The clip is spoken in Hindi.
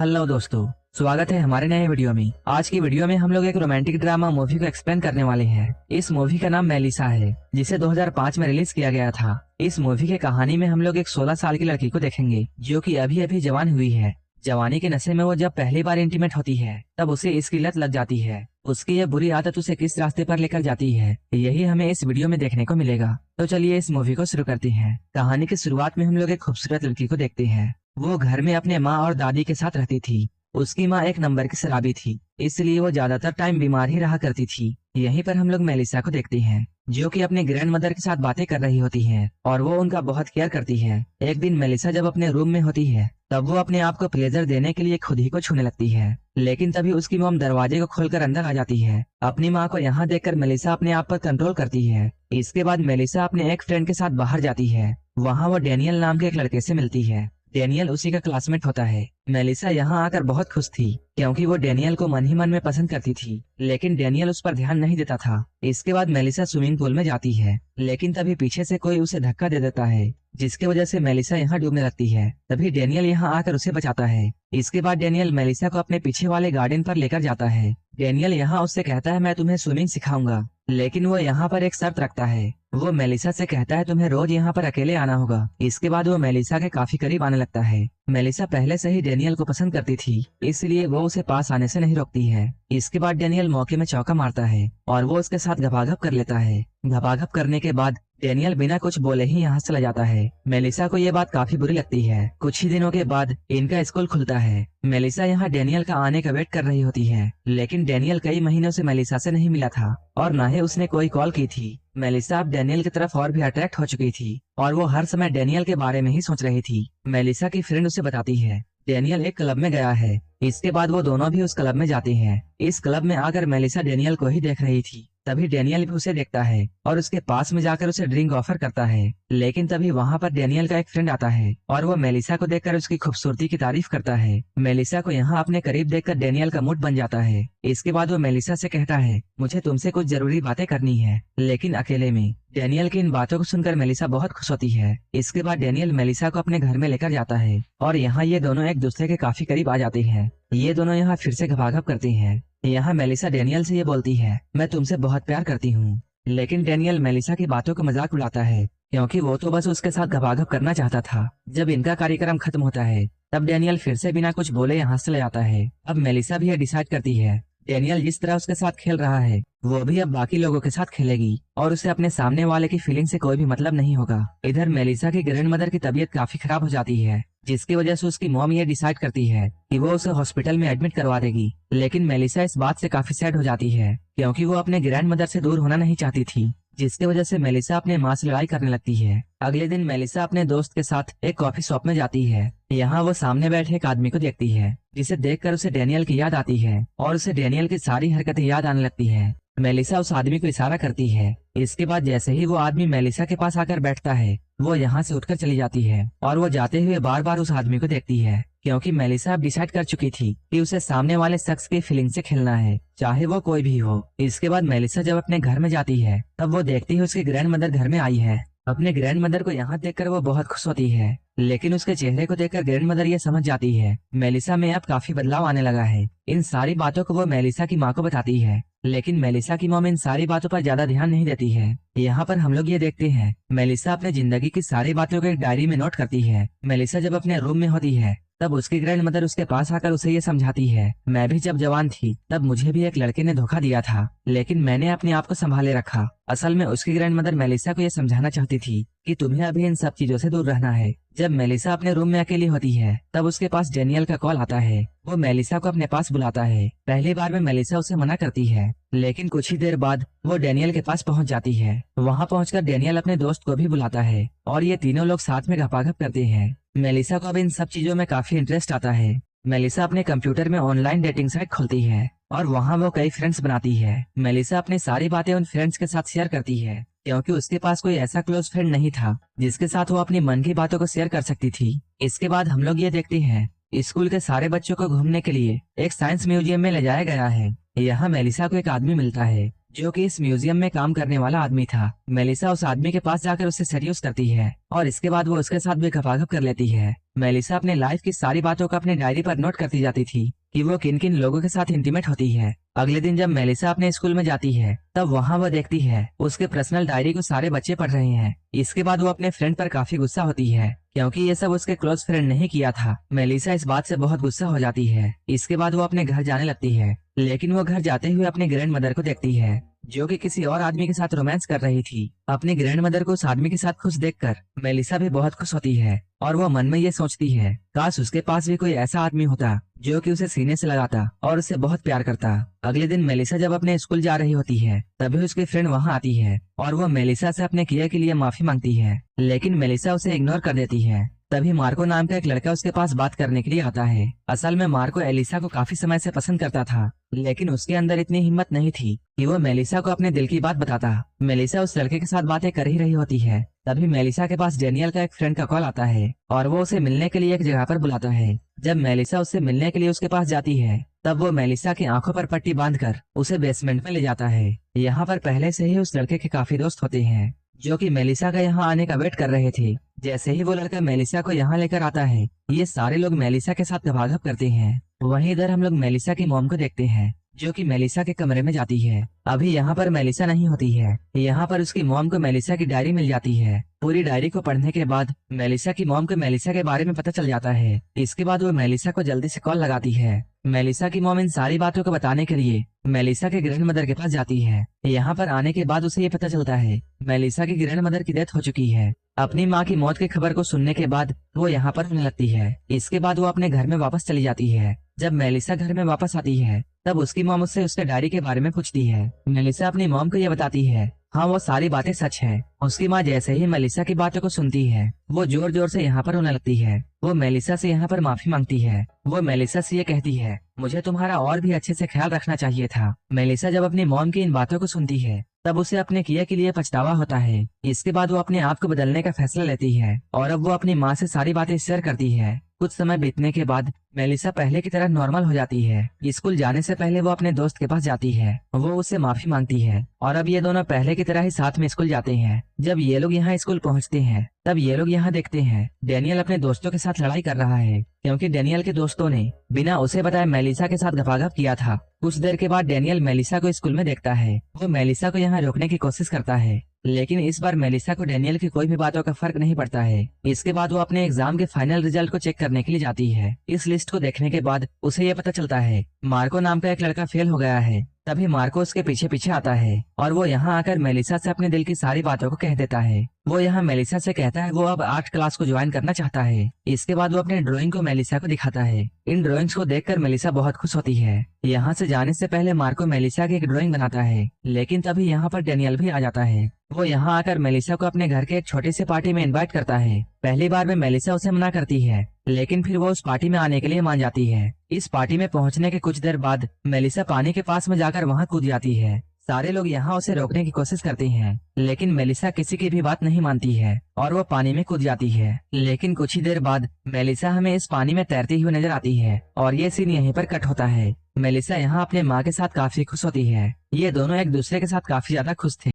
हेलो दोस्तों, स्वागत है हमारे नए वीडियो में। आज की वीडियो में हम लोग एक रोमांटिक ड्रामा मूवी को एक्सप्लेन करने वाले हैं। इस मूवी का नाम मेलिसा है, जिसे 2005 में रिलीज किया गया था। इस मूवी की कहानी में हम लोग एक 16 साल की लड़की को देखेंगे, जो कि अभी अभी जवान हुई है। जवानी के नशे में वो जब पहली बार इंटीमेट होती है, तब उसे इसकी लत लग जाती है। उसकी यह बुरी आदत उसे किस रास्ते पर लेकर जाती है, यही हमें इस वीडियो में देखने को मिलेगा। तो चलिए इस मूवी को शुरू करते हैं। कहानी की शुरुआत में हम लोग एक खूबसूरत लड़की को देखते हैं। वो घर में अपने माँ और दादी के साथ रहती थी। उसकी माँ एक नंबर की शराबी थी, इसलिए वो ज्यादातर टाइम बीमार ही रहा करती थी। यहीं पर हम लोग मेलिसा को देखते हैं, जो कि अपने ग्रैंड मदर के साथ बातें कर रही होती है और वो उनका बहुत केयर करती है। एक दिन मेलिसा जब अपने रूम में होती है, तब वो अपने आप को प्लेजर देने के लिए खुद ही को छूने लगती है। लेकिन तभी उसकी मॉम दरवाजे को खोलकर अंदर आ जाती है। अपनी माँ को यहाँ देखकर मेलिसा अपने आप पर कंट्रोल करती है। इसके बाद मेलिसा अपने एक फ्रेंड के साथ बाहर जाती है। वहाँ वो डेनियल नाम के एक लड़के से मिलती है। डेनियल उसी का क्लासमेट होता है। मेलिसा यहाँ आकर बहुत खुश थी, क्योंकि वो डेनियल को मन ही मन में पसंद करती थी, लेकिन डेनियल उस पर ध्यान नहीं देता था। इसके बाद मेलिसा स्विमिंग पूल में जाती है, लेकिन तभी पीछे से कोई उसे धक्का दे देता है, जिसकी वजह से मेलिसा यहाँ डूबने लगती है। तभी डेनियल यहाँ आकर उसे बचाता है। इसके बाद डेनियल मेलिसा को अपने पीछे वाले गार्डन पर लेकर जाता है। डेनियल यहाँ उससे कहता है, मैं तुम्हें स्विमिंग सिखाऊंगा, लेकिन वो यहाँ पर एक शर्त रखता है। वो मेलिसा से कहता है, तुम्हें रोज यहाँ पर अकेले आना होगा। इसके बाद वो मेलिसा के काफी करीब आने लगता है। मेलिसा पहले से ही डेनियल को पसंद करती थी, इसलिए वो उसे पास आने से नहीं रोकती है। इसके बाद डेनियल मौके में चौका मारता है और वो उसके साथ घपाघप कर लेता है। घपाघप करने के बाद डेनियल बिना कुछ बोले ही यहाँ चला जाता है। मेलिसा को ये बात काफी बुरी लगती है। कुछ ही दिनों के बाद इनका स्कूल खुलता है। मेलिसा यहाँ डेनियल का आने का वेट कर रही होती है, लेकिन डेनियल कई महीनों से मेलिसा से नहीं मिला था और न ही उसने कोई कॉल की थी। मेलिसा अब डेनियल की तरफ और भी अट्रैक्ट हो चुकी थी और वो हर समय डेनियल के बारे में ही सोच रही थी। मेलिसा की फ्रेंड उसे बताती है, डेनियल एक क्लब में गया है। इसके बाद वो दोनों भी उस क्लब में जाते हैं। इस क्लब में आकर मेलिसा डेनियल को ही देख रही थी। तभी डेनियल भी उसे देखता है और उसके पास में जाकर उसे ड्रिंक ऑफर करता है। लेकिन तभी वहाँ पर डेनियल का एक फ्रेंड आता है और वो मेलिसा को देखकर उसकी खूबसूरती की तारीफ करता है। मेलिसा को यहाँ अपने करीब देखकर डेनियल का मूड बन जाता है। इसके बाद वो मेलिसा से कहता है, मुझे तुमसे कुछ जरूरी बातें करनी है, लेकिन अकेले में। डेनियल की इन बातों को सुनकर मेलिसा बहुत खुश होती है। इसके बाद डेनियल मेलिसा को अपने घर में लेकर जाता है और यहाँ ये दोनों एक दूसरे के काफी करीब आ जाते हैं। ये दोनों यहाँ फिर से घपाघप करते हैं। यहाँ मेलिसा डेनियल से ये बोलती है, मैं तुमसे बहुत प्यार करती हूँ। लेकिन डेनियल मेलिसा की बातों को मजाक उड़ाता है, क्योंकि वो तो बस उसके साथ घपाघप करना चाहता था। जब इनका कार्यक्रम खत्म होता है, तब डेनियल फिर से बिना कुछ बोले यहाँ से चला जाता है। अब मेलिसा भी ये डिसाइड करती है, डेनियल जिस तरह उसके साथ खेल रहा है, वो भी अब बाकी लोगों के साथ खेलेगी और उसे अपने सामने वाले की फीलिंग से कोई भी मतलब नहीं होगा। इधर मेलिसा की ग्रैंड मदर की तबीयत काफी खराब हो जाती है, जिसकी वजह से उसकी मॉम ये डिसाइड करती है कि वो उसे हॉस्पिटल में एडमिट करवा देगी। लेकिन मेलिसा इस बात से काफी सैड हो जाती है, क्योंकि वो अपने ग्रैंड मदर से दूर होना नहीं चाहती थी, जिसकी वजह से मेलिसा अपने माँ से लड़ाई करने लगती है। अगले दिन मेलिसा अपने दोस्त के साथ एक कॉफी शॉप में जाती है। यहाँ वो सामने बैठे एक आदमी को देखती है, जिसे देखकर उसे डेनियल की याद आती है और उसे डेनियल की सारी हरकतें याद आने लगती है। मेलिसा उस आदमी को इशारा करती है। इसके बाद जैसे ही वो आदमी मेलिसा के पास आकर बैठता है, वो यहाँ से उठकर चली जाती है और वो जाते हुए बार बार उस आदमी को देखती है, क्योंकि मेलिसा अब डिसाइड कर चुकी थी कि उसे सामने वाले शख्स की फीलिंग से खेलना है, चाहे वो कोई भी हो। इसके बाद मेलिसा जब अपने घर में जाती है, तब वो देखती है उसकी ग्रैंड मदर घर में आई है। अपने ग्रैंड मदर को यहाँ देखकर वो बहुत खुश होती है, लेकिन उसके चेहरे को देखकर ग्रैंड मदर ये समझ जाती है, मेलिसा में अब काफी बदलाव आने लगा है। इन सारी बातों को वो मेलिसा की माँ को बताती है, लेकिन मेलिसा की मॉम इन सारी बातों पर ज्यादा ध्यान नहीं देती है। यहाँ पर हम लोग ये देखते हैं, मेलिसा अपने जिंदगी की सारी बातों को एक डायरी में नोट करती है। मेलिसा जब अपने रूम में होती है, तब उसकी ग्रैंड मदर उसके पास आकर उसे ये समझाती है, मैं भी जब जवान थी, तब मुझे भी एक लड़के ने धोखा दिया था, लेकिन मैंने अपने आप को संभाले रखा। असल में उसकी ग्रैंड मदर मेलिसा को ये समझाना चाहती थी कि तुम्हें अभी इन सब चीजों से दूर रहना है। जब मेलिसा अपने रूम में अकेली होती है, तब उसके पास डेनियल का कॉल आता है। वो मेलिसा को अपने पास बुलाता है। पहली बार में मेलिसा उसे मना करती है, लेकिन कुछ ही देर बाद वो डेनियल के पास पहुंच जाती है। वहां पहुंचकर डेनियल अपने दोस्त को भी बुलाता है और ये तीनों लोग साथ में घपाघप करते हैं। मेलिसा को अब इन सब चीजों में काफी इंटरेस्ट आता है। मेलिसा अपने कंप्यूटर में ऑनलाइन डेटिंग साइट खोलती है और वहाँ वो कई फ्रेंड्स बनाती है। मेलिसा अपनी सारी बातें उन फ्रेंड्स के साथ शेयर करती है, क्योंकि उसके पास कोई ऐसा क्लोज फ्रेंड नहीं था जिसके साथ वो अपनी मन की बातों को शेयर कर सकती थी। इसके बाद हम लोग ये देखते हैं, स्कूल के सारे बच्चों को घूमने के लिए एक साइंस म्यूजियम में ले जाया गया है। यहाँ मेलिसा को एक आदमी मिलता है, जो कि इस म्यूजियम में काम करने वाला आदमी था। मेलिसा उस आदमी के पास जाकर उससे सेड्यूस करती है और इसके बाद वो उसके साथ भी गपागप कर लेती है। मेलिसा अपने लाइफ की सारी बातों को अपने डायरी पर नोट करती जाती थी कि वो किन किन लोगों के साथ इंटीमेट होती है। अगले दिन जब मेलिसा अपने स्कूल में जाती है तब वहाँ वो देखती है उसके पर्सनल डायरी को सारे बच्चे पढ़ रहे हैं। इसके बाद वो अपने फ्रेंड पर काफी गुस्सा होती है क्योंकि ये सब उसके क्लोज फ्रेंड नहीं किया था। मेलिसा इस बात से बहुत गुस्सा हो जाती है। इसके बाद वो अपने घर जाने लगती है, लेकिन वो घर जाते हुए अपने ग्रैंड मदर को देखती है जो कि किसी और आदमी के साथ रोमांस कर रही थी। अपनी ग्रैंड मदर को उस आदमी के साथ खुश देखकर मेलिसा भी बहुत खुश होती है और वो मन में ये सोचती है काश उसके पास भी कोई ऐसा आदमी होता जो कि उसे सीने से लगाता और उसे बहुत प्यार करता। अगले दिन मेलिसा जब अपने स्कूल जा रही होती है तभी उसकी फ्रेंड वहाँ आती है और वो मेलिसा से अपने किए के लिए माफी मांगती है, लेकिन मेलिसा उसे इग्नोर कर देती है। तभी मार्को नाम का एक लड़का उसके पास बात करने के लिए आता है। असल में मार्को एलिसा को काफी समय से पसंद करता था, लेकिन उसके अंदर इतनी हिम्मत नहीं थी कि वो मेलिसा को अपने दिल की बात बताता। मेलिसा उस लड़के के साथ बातें कर ही रही होती है, तभी मेलिसा के पास डेनियल का एक फ्रेंड का कॉल आता है और वो उसे मिलने के लिए एक जगह पर बुलाता है। जब मेलिसा उससे मिलने के लिए उसके पास जाती है तब वो मेलिसा की आंखों पर पट्टी बांधकर उसे बेसमेंट में ले जाता है। यहाँ पर पहले से ही उस लड़के के काफी दोस्त होते हैं जो कि मेलिसा का यहाँ आने का वेट कर रहे थे। जैसे ही वो लड़का मेलिसा को यहाँ लेकर आता है ये सारे लोग मेलिसा के साथ गपागप करते हैं। वहीं इधर हम लोग मेलिसा की मॉम को देखते हैं जो कि मेलिसा के कमरे में जाती है। अभी यहाँ पर मेलिसा नहीं होती है। यहाँ पर उसकी मॉम को मेलिसा की डायरी मिल जाती है। पूरी डायरी को पढ़ने के बाद मेलिसा की मॉम को मेलिसा के बारे में पता चल जाता है। इसके बाद वो मेलिसा को जल्दी से कॉल लगाती है। मेलिसा की मॉम इन सारी बातों को बताने के लिए मेलिसा के ग्रैंड मदर के पास जाती है। यहाँ पर आने के बाद उसे ये पता चलता है मेलिसा की ग्रैंड मदर की डेथ हो चुकी है। अपनी माँ की मौत की खबर को सुनने के बाद वो यहाँ पर रोने लगती है। इसके बाद वो अपने घर में वापस चली जाती है। जब मेलिसा घर में वापस आती है तब उसकी मॉम उससे उसके डायरी के बारे में पूछती है। मेलिसा अपनी मॉम को ये बताती है हाँ वो सारी बातें सच है। उसकी माँ जैसे ही मेलिसा की बातों को सुनती है वो जोर जोर से यहाँ पर रोने लगती है। वो मेलिसा से यहाँ पर माफी मांगती है। वो मेलिसा से ये कहती है मुझे तुम्हारा और भी अच्छे से ख्याल रखना चाहिए था। मेलिसा जब अपनी मॉम की इन बातों को सुनती है तब उसे अपने किए के लिए पछतावा होता है। इसके बाद वो अपने आप को बदलने का फैसला लेती है और अब वो अपनी माँ से सारी बातें शेयर करती है। कुछ समय बीतने के बाद मेलिसा पहले की तरह नॉर्मल हो जाती है। स्कूल जाने से पहले वो अपने दोस्त के पास जाती है। वो उससे माफी मांगती है और अब ये दोनों पहले की तरह ही साथ में स्कूल जाते हैं। जब ये लोग यहाँ स्कूल पहुँचते हैं तब ये लोग यहाँ देखते हैं डेनियल अपने दोस्तों के साथ लड़ाई कर रहा है क्योंकि डेनियल के दोस्तों ने बिना उसे बताए मेलिसा के साथ गपागप किया था। कुछ देर के बाद डेनियल मेलिसा को स्कूल में देखता है। वो मेलिसा को यहाँ रोकने की कोशिश करता है, लेकिन इस बार मेलिसा को डेनियल की कोई भी बातों का फर्क नहीं पड़ता है। इसके बाद वो अपने एग्जाम के फाइनल रिजल्ट को चेक करने के लिए जाती है। इस लिस्ट को देखने के बाद उसे ये पता चलता है मार्को नाम का एक लड़का फेल हो गया है। तभी मार्को उसके पीछे पीछे आता है और वो यहाँ आकर मेलिसा से अपने दिल की सारी बातों को कह देता है। वो यहाँ मेलिसा से कहता है वो अब आर्ट क्लास को ज्वाइन करना चाहता है। इसके बाद वो अपने ड्राइंग को मेलिसा को दिखाता है। इन ड्राइंग्स को देखकर मेलिसा बहुत खुश होती है। यहाँ से जाने से पहले मार्को मेलिसा की एक ड्राइंग बनाता है, लेकिन तभी यहाँ पर डेनियल भी आ जाता है। वो यहाँ आकर मेलिसा को अपने घर के एक छोटी सी पार्टी में इनवाइट करता है। पहली बार में मेलिसा उसे मना करती है, लेकिन फिर वो उस पार्टी में आने के लिए मान जाती है। इस पार्टी में पहुँचने के कुछ देर बाद मेलिसा पानी के पास में जाकर वहाँ कूद जाती है। सारे लोग यहाँ उसे रोकने की कोशिश करते हैं, लेकिन मेलिसा किसी की भी बात नहीं मानती है और वो पानी में कूद जाती है। लेकिन कुछ ही देर बाद मेलिसा हमें इस पानी में तैरती हुई नजर आती है और ये सीन यहीं पर कट होता है। मेलिसा यहाँ अपने माँ के साथ काफी खुश होती है। ये दोनों एक दूसरे के साथ काफी ज्यादा खुश थे।